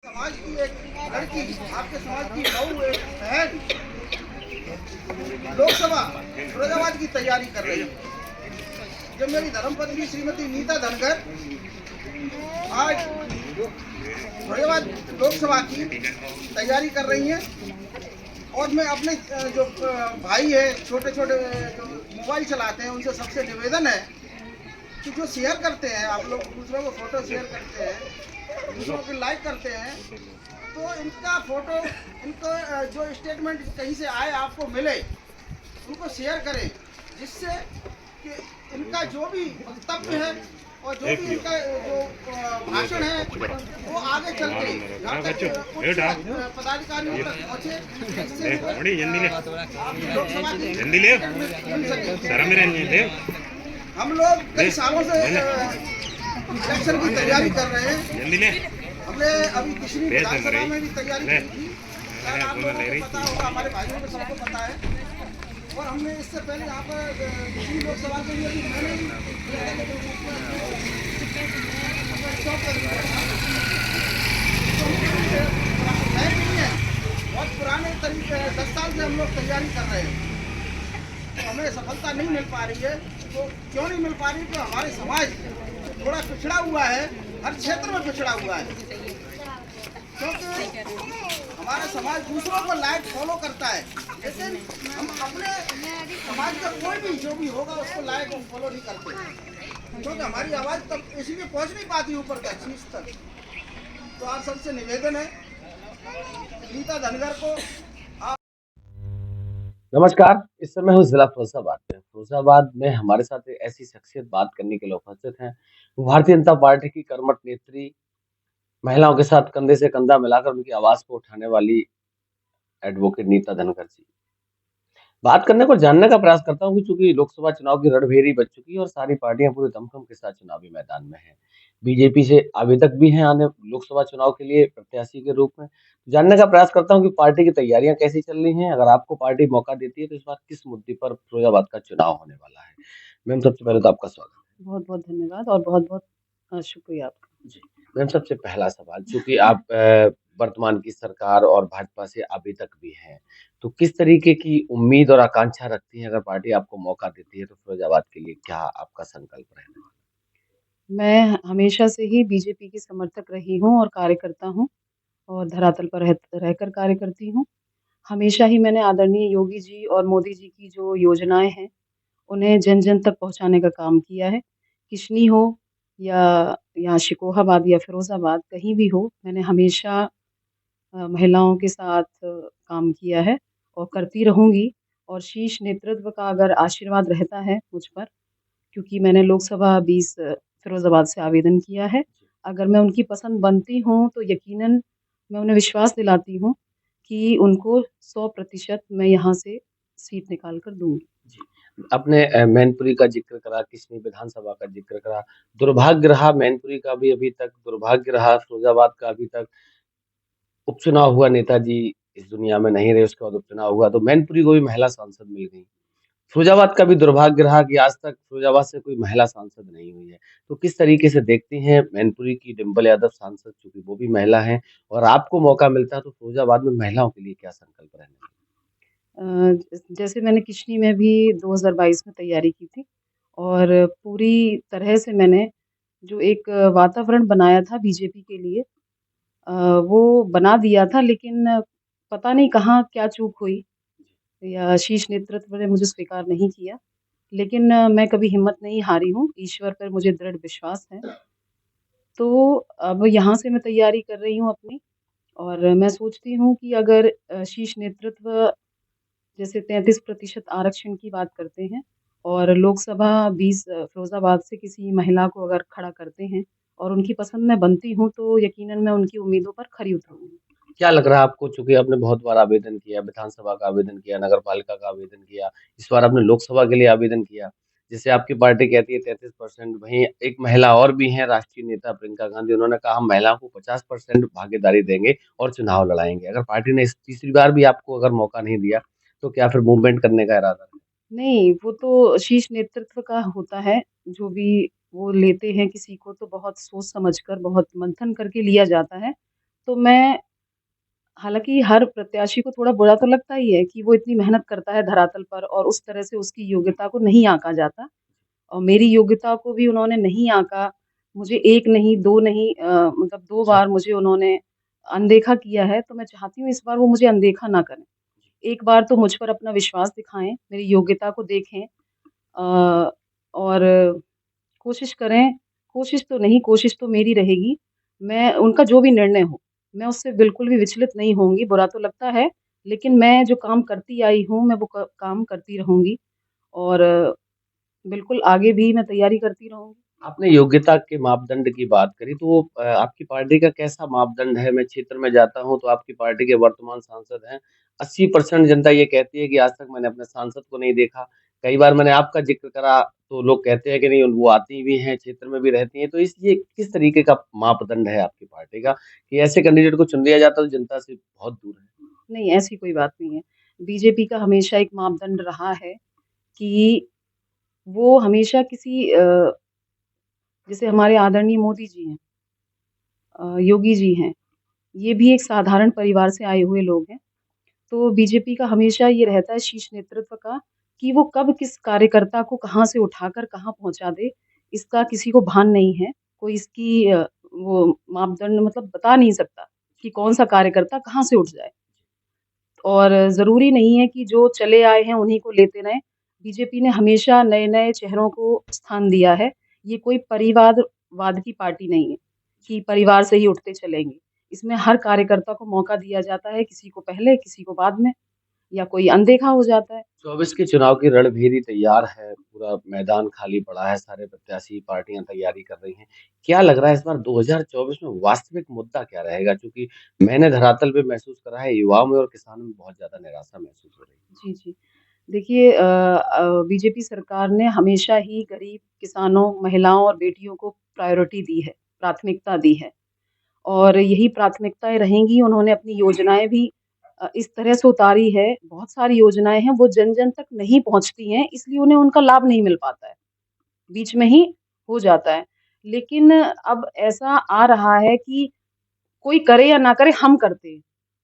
समाज की एक लड़की, आपके समाज की बहू, एक बहन लोकसभा फिरोजाबाद की तैयारी कर रही है। जब मेरी धर्मपत्नी श्रीमती नीता धनगर आज फिरोजाबाद लोकसभा की तैयारी कर रही हैं, और मैं अपने जो भाई है, छोटे छोटे जो मोबाइल चलाते हैं, उनसे सबसे निवेदन है कि जो शेयर करते हैं, आप लोग दूसरों को फोटो शेयर करते हैं, दूसरों को लाइक करते हैं, तो इनका फोटो, इनको जो स्टेटमेंट कहीं से आए आपको मिले, उनको शेयर करें, जिससे कि इनका जो भी वक्तव्य है और जो भी इनका जो भाषण है वो आगे चल के यहाँ तक उच्च पदाधिकारियों तक पहुँचे, जिससे लोकसभा की हम लोग कई सालों से इलेक्शन की तैयारी कर रहे हैं। हमने अभी किशनी विधानसभा में भी तैयारी की थी, आप लोगों को पता होगा, हमारे भाइयों को सबको पता है। और हमने इससे पहले यहाँ पर किशनी लोकसभा के लिए भी मैंने बहुत पुराने तरीके 10 साल से हम लोग तैयारी कर रहे हैं, तो हमें सफलता नहीं मिल पा रही है। तो क्यों नहीं मिल पा रही? तो हमारे समाज थोड़ा पिछड़ा हुआ है, हर क्षेत्र में पिछड़ा हुआ है, क्योंकि हमारा समाज दूसरों को लाइक फॉलो करता है, लेकिन हम अपने समाज का कोई भी जो भी होगा उसको लाइक और फॉलो नहीं करते, क्योंकि हमारी आवाज़ तब इसीलिए पहुंच नहीं पाती ऊपर तक, शीर्ष तक। तो आप सबसे निवेदन है, नीता धनगर को नमस्कार। इस समय हूँ जिला फिरोजाबाद में। फिरोजाबाद में हमारे साथ एक ऐसी शख्सियत बात करने के लिए उपस्थित हैं। वो भारतीय जनता पार्टी की कर्मठ नेत्री, महिलाओं के साथ कंधे से कंधा मिलाकर उनकी आवाज को उठाने वाली एडवोकेट नीता धनगर जी। बात करने को जानने का प्रयास करता हूँ कि चूंकि लोकसभा चुनाव की रणभेरी बज चुकी है और सारी पार्टियां पूरे दमखम के साथ चुनावी मैदान में हैं। बीजेपी से आवेदक भी हैं आने लोकसभा चुनाव के लिए प्रत्याशी के रूप में। जानने का प्रयास करता हूँ कि पार्टी की तैयारियां कैसी चल रही हैं। अगर आपको पार्टी मौका देती है तो इस बार किस मुद्दे पर फिरोजाबाद का चुनाव होने वाला है। मैम, सबसे पहले तो आपका स्वागत है। बहुत बहुत धन्यवाद और बहुत बहुत शुक्रिया आपका। जी मैम, सबसे पहला सवाल, चूंकि आप वर्तमान की सरकार और भाजपा से आवेदक भी हैं, तो किस तरीके की उम्मीद और आकांक्षा रखती हैं? अगर पार्टी आपको मौका देती है तो फिरोजाबाद के लिए क्या आपका संकल्प रहने वाला मैं हमेशा से ही बीजेपी की समर्थक रही हूँ और कार्यकर्ता हूँ और धरातल पर रहकर कार्य करती हूँ। हमेशा ही मैंने आदरणीय योगी जी और मोदी जी की जो योजनाएं हैं उन्हें जन जन तक पहुँचाने का काम किया है। किशनी हो या शिकोहाबाद या फिरोजाबाद, कहीं भी हो, मैंने हमेशा महिलाओं के साथ काम किया है और करती रहूँगी। और शीर्ष नेतृत्व का अगर आशीर्वाद रहता है मुझ पर, क्योंकि मैंने लोकसभा 20 फिरोज़ाबाद से आवेदन किया है। अगर मैं उनकी पसंद बनती हूँ तो यकीनन मैं उन्हें विश्वास दिलाती हूँ कि उनको 100% मैं यहाँ से सीट निकाल कर दूँगी। आपने मैनपुरी का जिक्र करा, किशनी विधानसभा का जिक्र करा। दुर्भाग्य रहा मैनपुरी का भी अभी तक, दुर्भाग्य रहा फिरोजाबाद का अभी तक। उपचुनाव हुआ, नेताजी इस दुनिया में नहीं रहे, उसके बाद उपचुनाव हुआ तो मैनपुरी को भी महिला सांसद मिल गई। फिरोजाबाद का भी दुर्भाग्य रहा कि आज तक फिरोजाबाद से कोई महिला सांसद नहीं हुई है। तो किस तरीके से देखती हैं मैनपुरी की डिंपल यादव सांसद, चूंकि वो भी महिला हैं, और आपको मौका मिलता है तो फिरोजाबाद में महिलाओं के लिए क्या संकल्प रहने वाला जैसे मैंने किशनी में भी 2022 में तैयारी की थी और पूरी तरह से मैंने जो एक वातावरण बनाया था बीजेपी के लिए, वो बना दिया था, लेकिन पता नहीं कहाँ क्या चूक हुई या शीर्ष नेतृत्व ने मुझे स्वीकार नहीं किया। लेकिन मैं कभी हिम्मत नहीं हारी हूँ, ईश्वर पर मुझे दृढ़ विश्वास है। तो अब यहाँ से मैं तैयारी कर रही हूँ अपनी, और मैं सोचती हूँ कि अगर शीर्ष नेतृत्व जैसे 33% आरक्षण की बात करते हैं और लोकसभा 20 फिरोज़ाबाद से किसी महिला को अगर खड़ा करते हैं और उनकी पसंद मैं बनती हूँ, तो यकीनन मैं उनकी उम्मीदों पर खरी उतरूँगी। क्या लग रहा है आपको? चूंकि आपने बहुत बार आवेदन किया, विधानसभा का आवेदन किया, नगर पालिका का आवेदन किया, इस बार आपने लोकसभा के लिए आवेदन किया, जैसे आपकी पार्टी कहती है 33%, वहीं एक महिला और भी हैं, राष्ट्रीय नेता प्रियंका गांधी, उन्होंने कहा हम महिलाओं को 50% भागीदारी देंगे और चुनाव लड़ाएंगे। अगर पार्टी ने इस तीसरी बार भी आपको अगर मौका नहीं दिया तो क्या फिर मूवमेंट करने का इरादा है? नहीं, वो तो शीर्ष नेतृत्व का होता है, जो भी वो लेते हैं किसी को तो बहुत सोच समझ कर, बहुत मंथन करके लिया जाता है। तो मैं हालाँकि हर प्रत्याशी को थोड़ा बुरा तो लगता ही है कि वो इतनी मेहनत करता है धरातल पर और उस तरह से उसकी योग्यता को नहीं आँका जाता और मेरी योग्यता को भी उन्होंने नहीं आँका। मुझे 1 नहीं, 2 नहीं मतलब 2 अच्छा। बार मुझे उन्होंने अनदेखा किया है, तो मैं चाहती हूँ इस बार वो मुझे अनदेखा ना करें। एक बार तो मुझ पर अपना विश्वास दिखाएँ, मेरी योग्यता को देखें और कोशिश करें कोशिश तो नहीं, कोशिश तो मेरी रहेगी। मैं उनका जो भी निर्णय हो, मैं उससे बिल्कुल भी विचलित नहीं होंगी, बुरा तो लगता है, लेकिन मैं जो काम करती आई हूँ, मैं वो क काम करती रहूँगी और बिल्कुल आगे भी मैं तैयारी करती रहूँगी। आपने योग्यता के मापदंड की बात करी, तो वो आपकी पार्टी का कैसा मापदंड है? मैं क्षेत्र में जाता हूँ, तो आपकी पार्टी के वर्तमान सांसद हैं। 80% जनता ये कहती है कि आज तक मैंने अपने सांसद को नहीं देखा। कई बार मैंने आपका ज़िक्र करा, तो लोग कहते हैं कि नहीं, वो आती भी हैं, क्षेत्र में भी रहती हैं। तो ये किस तरीके का मापदंड है आपकी पार्टी का कि ऐसे कैंडिडेट को चुन लिया जाता है, जो जनता से बहुत दूर है? नहीं, ऐसी कोई बात नहीं है। बीजेपी का हमेशा एक मापदंड रहा है कि वो हमेशा किसी जैसे हमारे आदरणीय मोदी जी हैं योगी जी हैं, ये भी एक साधारण परिवार से आए हुए लोग हैं। तो बीजेपी का हमेशा ये रहता है शीर्ष नेतृत्व का कि वो कब किस कार्यकर्ता को कहाँ से उठाकर कहाँ पहुँचा दे, इसका किसी को भान नहीं है। कोई इसकी वो मापदंड मतलब बता नहीं सकता कि कौन-सा कार्यकर्ता कहाँ से उठ जाए। और ज़रूरी नहीं है कि जो चले आए हैं उन्हीं को लेते रहें। बीजेपी ने हमेशा नए-नए चेहरों को स्थान दिया है। ये कोई परिवारवाद की पार्टी नहीं है कि परिवार से ही उठते चलेंगे। इसमें हर कार्यकर्ता को मौका दिया जाता है, किसी को पहले, किसी को बाद में या कोई अनदेखा हो जाता है। 24 के चुनाव की रणभेरी तैयार है, पूरा मैदान खाली पड़ा है, सारे प्रत्याशी पार्टियां तैयारी कर रही हैं। क्या लग रहा है इस बार 2024 में वास्तविक मुद्दा क्या रहेगा? क्योंकि मैंने धरातल पे महसूस करा है, युवाओं में और किसानों में बहुत ज़्यादा निराशा महसूस हो रही है। जी, जी। देखिए बीजेपी सरकार ने हमेशा ही गरीब किसानों, महिलाओं और बेटियों को प्रायोरिटी दी है, प्राथमिकता दी है। और यही प्राथमिकताएँ रहेंगी। उन्होंने अपनी योजनाएँ भी इस तरह से उतारी है, बहुत सारी योजनाएँ हैं, वो जन-जन तक नहीं पहुँचती हैं, इसलिए उन्हें उनका लाभ नहीं मिल पाता है, बीच में ही हो जाता है। लेकिन अब ऐसा आ रहा है कि कोई करे या ना करे, हम करते हैं।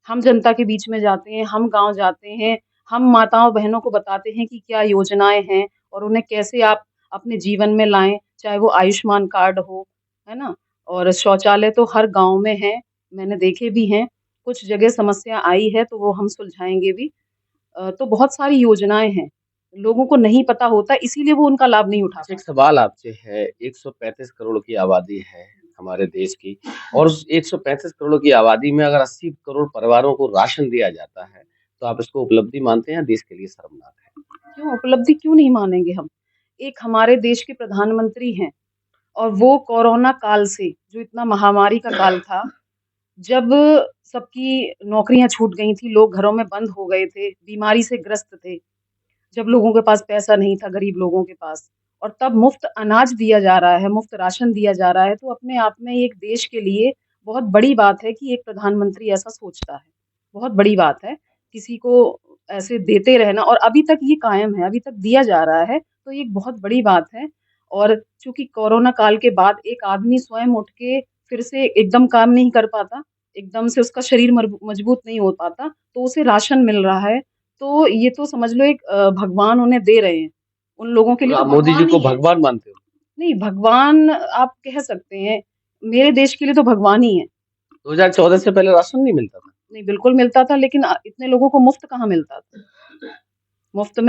हम जनता के बीच में जाते हैं, हम गाँव जाते हैं, हम माताओं-बहनों को बताते हैं कि क्या योजनाएँ हैं और उन्हें कैसे आप अपने जीवन में लाएँ, चाहे वो आयुष्मान कार्ड हो, है ना? और शौचालय तो हर गाँव में है, मैंने देखे भी हैं। कुछ जगह समस्या आई है, तो वो हम सुलझाएँगे भी। तो बहुत सारी योजनाएँ हैं, लोगों को नहीं पता होता, इसीलिए वो उनका लाभ नहीं उठा अच्छा, एक पाते। सवाल आपसे है, 135 करोड़ की आबादी है हमारे देश की, और उस 135 करोड़ की आबादी में अगर 80 करोड़ परिवारों को राशन दिया जाता है, तो आप इसको उपलब्धि मानते हैं या देश के लिए शर्मनाक है? क्यों उपलब्धि क्यों नहीं मानेंगे हम? एक हमारे देश के प्रधानमंत्री हैं और वो कोरोना काल से, जो इतना महामारी का काल था, जब सबकी नौकरियाँ छूट गई थी, लोग घरों में बंद हो गए थे, बीमारी से ग्रस्त थे, जब लोगों के पास पैसा नहीं था, गरीब लोगों के पास और तब मुफ्त अनाज दिया जा रहा है, मुफ्त राशन दिया जा रहा है, तो अपने आप में एक देश के लिए बहुत बड़ी बात है कि एक प्रधानमंत्री ऐसा सोचता है। बहुत बड़ी बात है, किसी को ऐसे देते रहना और अभी तक ये कायम है, अभी तक दिया जा रहा है, तो ये एक बहुत बड़ी बात है और चूँकि कोरोना काल के बाद एक आदमी स्वयं उठ के फिर से एकदम काम नहीं कर पाता, एकदम से उसका शरीर मजबूत नहीं हो पाता, तो उसे राशन मिल रहा है, तो ये तो समझ लो एक भगवान उन्हें दे रहे हैं। उन लोगों के तो लिए तो आप मोदी जी भगवान को ही हैं। भगवान मानते हो? नहीं, भगवान आप कह सकते हैं, मेरे देश के लिए तो भगवान ही हैं। 2014 से पहले राशन नहीं मिलता था? नहीं, बिल्कुल मिलता था लेकिन इतने लोगों को मुफ्त कहाँ मिलता था? मुफ्त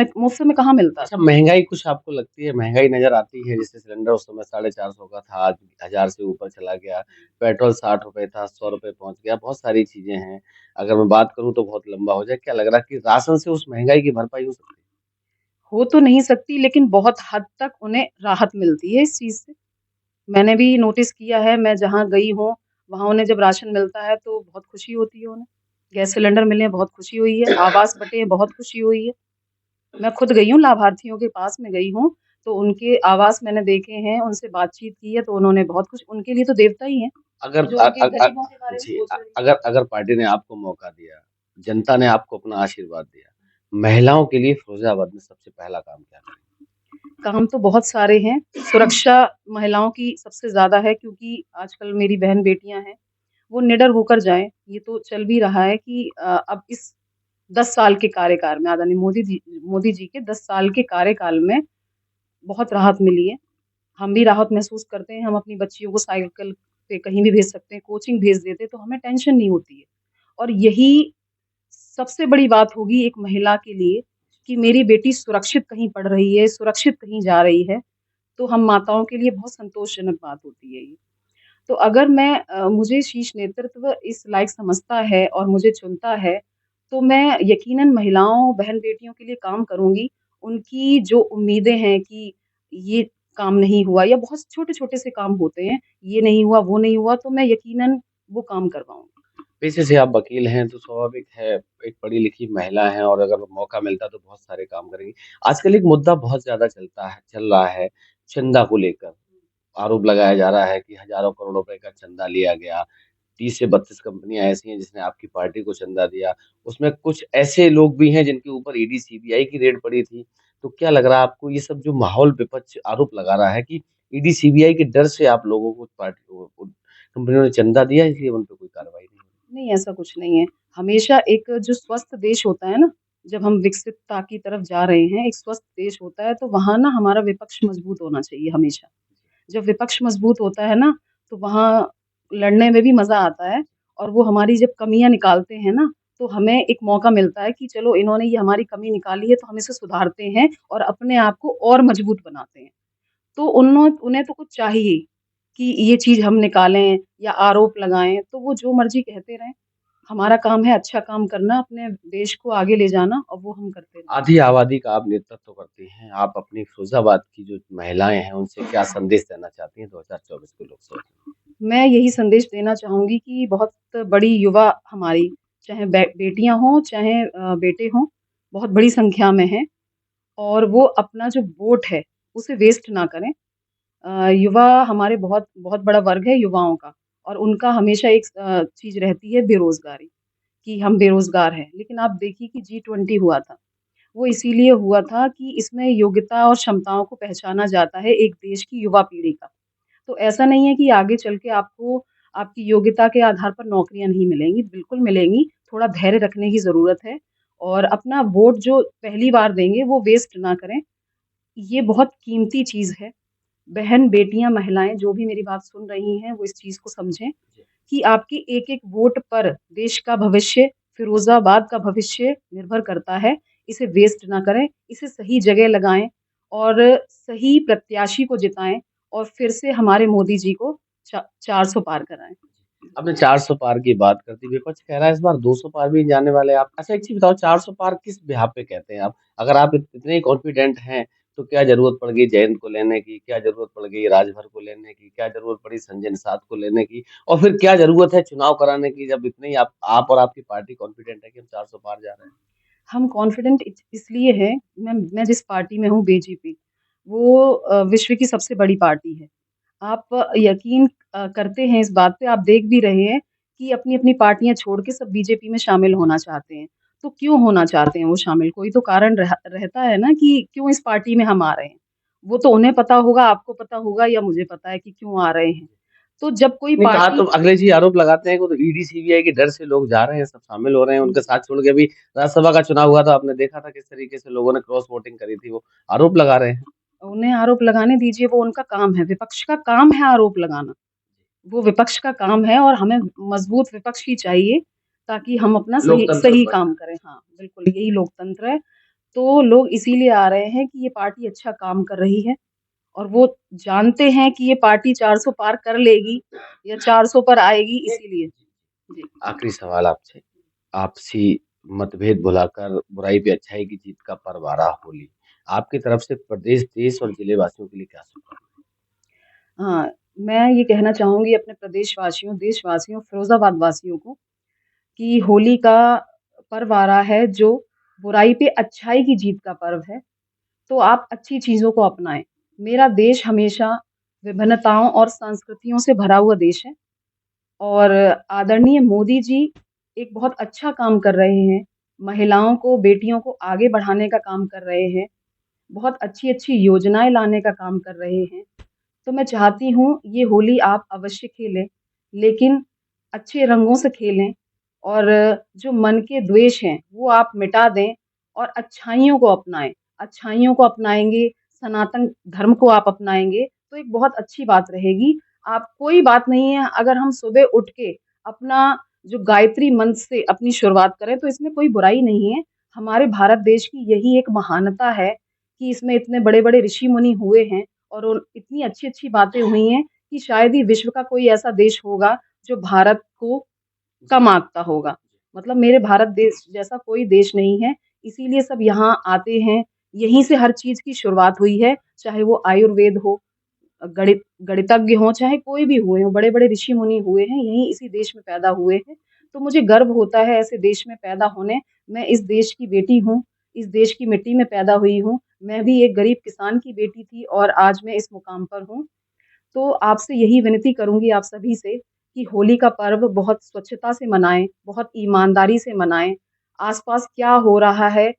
में कहाँ मिलता अच्छा, था? महँगाई कुछ आपको लगती है, महँगाई नज़र आती है? जैसे सिलेंडर उस समय 450 का था, आज 1000 से ऊपर चला गया, पेट्रोल ₹60 था, ₹100 पहुँच गया, बहुत सारी चीज़ें हैं। अगर मैं बात करूँ तो बहुत लंबा हो जाए, क्या लग रहा है कि राशन से उस महँगाई की भरपाई हो सकती है? हो तो नहीं सकती लेकिन बहुत हद तक उन्हें राहत मिलती है इस चीज़ से। मैंने भी नोटिस किया है, मैं जहाँ गई हूँ, वहाँ उन्हें जब राशन मिलता है तो बहुत खुशी होती है उन्हें। गैस सिलेंडर मिले हैं, बहुत खुशी हुई है, आवास बँटे हैं, बहुत खुशी हुई है। मैं खुद गई हूँ, लाभार्थियों के पास में गई हूँ, तो उनके आवास मैंने देखे हैं, उनसे बातचीत की है, तो उन्होंने बहुत कुछ उनके लिए तो देवता ही हैं, अगर जो अ उनके अ अ गरीबों के बारे में जी, सोच रहे हैं। अगर अगर पार्टी ने आपको मौका दिया, जनता ने आपको अपना आशीर्वाद दिया, महिलाओं के लिए फिरोज़ाबाद में सबसे पहला काम क्या करेंगे? काम तो बहुत सारे हैं, सुरक्षा महिलाओं की सबसे ज़्यादा है क्योंकि आजकल मेरी बहन-बेटियाँ हैं, वो निडर होकर जाएँ। ये तो चल भी रहा है कि अब इस 10 साल के कार्यकाल में आदरणीय मोदी जी के 10 साल के कार्यकाल में बहुत राहत मिली है। हम भी राहत महसूस करते हैं, हम अपनी बच्चियों को साइकिल पे कहीं भी भेज सकते हैं, कोचिंग भेज देते हैं, तो हमें टेंशन नहीं होती है। और यही सबसे बड़ी बात होगी एक महिला के लिए कि मेरी बेटी सुरक्षित कहीं पढ़ रही है, सुरक्षित कहीं जा रही है, तो हम माताओं के लिए बहुत संतोषजनक बात होती है ये। तो अगर मुझे शीर्ष नेतृत्व इस लायक समझता है और मुझे चुनता है, तो मैं यकीनन महिलाओं, बहन-बेटियों के लिए काम करूँगी। उनकी जो उम्मीदें हैं कि ये काम नहीं हुआ या बहुत छोटे-छोटे से काम होते हैं, ये नहीं हुआ, वो नहीं हुआ, तो मैं यकीनन वो काम करवाऊँगी। पेशे से आप वकील हैं तो स्वाभाविक है, एक पढ़ी-लिखी महिला हैं और अगर मौका मिलता तो बहुत सारे काम करेंगी। आजकल एक मुद्दा बहुत ज़्यादा चल रहा है, चंदा को लेकर। आरोप लगाया जा रहा है कि हज़ारों करोड़ रुपए का चंदा लिया गया। 30 से 32 कंपनियाँ ऐसी हैं जिसने आपकी पार्टी को चंदा दिया। उसमें कुछ ऐसे लोग भी हैं जिनके ऊपर ईडी, सीबीआई की रेड पड़ी थी। तो क्या लग रहा है आपको ये सब जो माहौल विपक्ष आरोप लगा रहा है कि ईडी, सीबीआई के डर से आप लोगों को पार्टी को उन कंपनियों ने चंदा दिया इसलिए उन पे कोई कार्रवाई नहीं हुई? नहीं, ऐसा कुछ नहीं है। हमेशा एक जो स्वस्थ देश होता है ना, जब हम विकसितता की तरफ जा रहे हैं, एक स्वस्थ देश होता है, तो वहाँ ना हमारा विपक्ष मज़बूत होना चाहिए हमेशा। जब विपक्ष मज़बूत होता है ना, तो वहाँ लड़ने में भी मज़ा आता है और वो हमारी जब कमियाँ निकालते हैं ना, तो हमें एक मौका मिलता है कि चलो इन्होंने ये हमारी कमी निकाली है, तो हम इसे सुधारते हैं और अपने आप को और मज़बूत बनाते हैं। तो उन्हें तो कुछ चाहिए कि ये चीज़ हम निकालें या आरोप लगाएँ, तो वो जो मर्ज़ी कहते रहें। हमारा काम है अच्छा काम करना, अपने देश को आगे ले जाना और वो हम करते रहेंगे। आधी आबादी का आप नेतृत्व करती हैं। आप अपनी फिरोज़ाबाद की जो महिलाएँ हैं उनसे क्या संदेश देना चाहती हैं 2024 के लोकसभा चुनाव? मैं यही संदेश देना चाहूँगी कि बहुत बड़ी युवा हमारी, चाहे बेटियाँ हों, चाहे बेटे हों, बहुत बड़ी संख्या में हैं और वो अपना जो वोट है, उसे वेस्ट ना करें। युवा हमारे बहुत बहुत बड़ा वर्ग है युवाओं का और उनका हमेशा एक चीज़ रहती है बेरोज़गारी, कि हम बेरोज़गार हैं। लेकिन आप देखिए कि जी20 हुआ था, वो इसीलिए हुआ था कि इसमें योग्यता और क्षमताओं को पहचाना जाता है एक देश की युवा पीढ़ी का। तो ऐसा नहीं है कि आगे चल के आपको आपकी योग्यता के आधार पर नौकरियाँ नहीं मिलेंगी, बिल्कुल मिलेंगी। थोड़ा धैर्य रखने की ज़रूरत है और अपना वोट जो पहली बार देंगे वो वेस्ट ना करें। ये बहुत कीमती चीज़ है। बहन, बेटियाँ, महिलाएँ जो भी मेरी बात सुन रही हैं वो इस चीज़ को समझें कि आपके एक-एक वोट पर देश का भविष्य, फिरोज़ाबाद का भविष्य निर्भर करता है। इसे वेस्ट ना करें, इसे सही जगह लगाएँ और सही प्रत्याशी को जिताएँ और फिर से हमारे मोदी जी को 400 पार कराएँ। आपने 400 पार की बात कर दी, विपक्ष कह रहा है इस बार 200 पार भी जाने वाले हैं आप। अच्छा एक चीज़ बताओ 400 पार किस बिहाफ़ पे कहते हैं आप? अगर आप इतने ही कॉन्फिडेंट हैं, तो क्या ज़रूरत पड़ गई जयंत को लेने की? क्या ज़रूरत पड़ गई राजभर को लेने की? क्या ज़रूरत पड़ी संजय निषाद को लेने की? और फिर क्या ज़रूरत है चुनाव कराने की जब इतने ही आप और आपकी पार्टी कॉन्फिडेंट है कि हम 400 पार जा रहे हैं? हम कॉन्फिडेंट इसलिए हैं, मैं जिस पार्टी में हूँ बीजेपी, वो विश्व की सबसे बड़ी पार्टी है। आप यकीन करते हैं इस बात पे, आप देख भी रहे हैं कि अपनी-अपनी पार्टियाँ छोड़ के सब बीजेपी में शामिल होना चाहते हैं। तो क्यों होना चाहते हैं वो शामिल? कोई तो कारण रहता है ना कि क्यों इस पार्टी में हम आ रहे हैं। वो तो उन्हें पता होगा, आपको पता होगा या मुझे पता है कि क्यों आ रहे हैं। तो जब कोई नहीं कहा तो पार्टी अखिलेश जी आरोप लगाते हैं कि वो तो ईडी, सीबीआई के डर से लोग जा रहे हैं, सब शामिल हो रहे हैं, उनके साथ छोड़ के अभी राज्यसभा का चुनाव हुआ था, आपने देखा था किस तरीके से लोगों ने क्रॉस वोटिंग करी थी, वो आरोप लगा रहे हैं। उन्हें आरोप लगाने दीजिए, वो उनका काम है, विपक्ष का काम है आरोप लगाना। वो विपक्ष का काम है और हमें मज़बूत विपक्ष ही चाहिए, ताकि हम अपना सही लोकतंत्र सही बने। काम करें। हाँ, बिल्कुल यही लोकतंत्र है। तो लोग इसीलिए आ रहे हैं कि ये पार्टी अच्छा काम कर रही है और वो जानते हैं कि ये पार्टी 400 पार कर लेगी या 400 पर आएगी इसीलिए। जी। आखिरी सवाल आपसे, आपसी मतभेद भुलाकर बुराई पे अच्छाई की जीत का पर्व आ रहा होली। आपकी तरफ से प्रदेश, देश और जिले वासियों के लिए क्या शुभकामनाएँ? हाँ, मैं ये कहना चाहूँगी अपने प्रदेशवासियों, देशवासियों, फ़िरोज़ाबाद वासियों को कि होली का पर्व आ रहा है जो बुराई पे अच्छाई की जीत का पर्व है। तो आप अच्छी चीज़ों को अपनाएँ। मेरा देश हमेशा विभिन्नताओं और संस्कृतियों से भरा हुआ देश है और आदरणीय मोदी जी एक बहुत अच्छा काम कर रहे हैं। महिलाओं को, बेटियों को आगे बढ़ाने का काम कर रहे हैं। बहुत अच्छी-अच्छी योजनाएँ लाने का काम कर रहे हैं। तो मैं चाहती हूँ ये होली आप अवश्य खेलें, लेकिन अच्छे रंगों से खेलें और जो मन के द्वेष हैं, वो आप मिटा दें और अच्छाइयों को अपनाएँ। अच्छाइयों को अपनाएँगे, सनातन धर्म को आप अपनाएँगे, तो एक बहुत अच्छी बात रहेगी। आप कोई बात नहीं है अगर हम सुबह उठ के अपना जो गायत्री मंत्र से अपनी शुरुआत करें, तो इसमें कोई बुराई नहीं है। हमारे भारत देश की यही एक महानता है कि इसमें इतने बड़े-बड़े ऋषि-मुनि हुए हैं और उन इतनी अच्छी-अच्छी बातें हुई हैं कि शायद ही विश्व का कोई ऐसा देश होगा जो भारत को कम आंकता होगा। मतलब मेरे भारत देश जैसा कोई देश नहीं है, इसीलिए सब यहाँ आते हैं, यहीं से हर चीज़ की शुरुआत हुई है, चाहे वो आयुर्वेद हो, गणितज्ञ हों, चाहे कोई भी हुए हों, बड़े-बड़े ऋषि-मुनि हुए हैं, यहीं इसी देश में पैदा हुए हैं। तो मुझे गर्व होता है ऐसे देश में पैदा होने, मैं इस देश की बेटी हूँ, इस देश की मिट्टी में पैदा हुई हूँ। मैं भी एक गरीब किसान की बेटी थी और आज मैं इस मुकाम पर हूँ। तो आपसे यही विनती करूँगी आप सभी से कि होली का पर्व बहुत स्वच्छता से मनाएँ, बहुत ईमानदारी से मनाएँ। आस-पास क्या हो रहा है,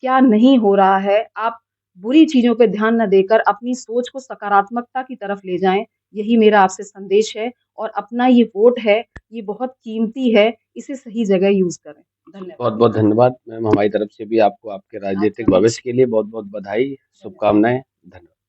क्या नहीं हो रहा है, आप बुरी चीज़ों पे ध्यान ना देकर अपनी सोच को सकारात्मकता की तरफ ले जाएँ। यही मेरा आपसे संदेश है और अपना ये वोट है, ये बहुत कीमती है, इसे सही जगह यूज़ करें। धन्यवाद। बहुत-बहुत धन्यवाद मैम, हमारी तरफ से भी आपको आपके आपका राजनीतिक भी। भविष्य के लिए बहुत-बहुत बधाई, शुभकामनाएँ। धन्यवाद।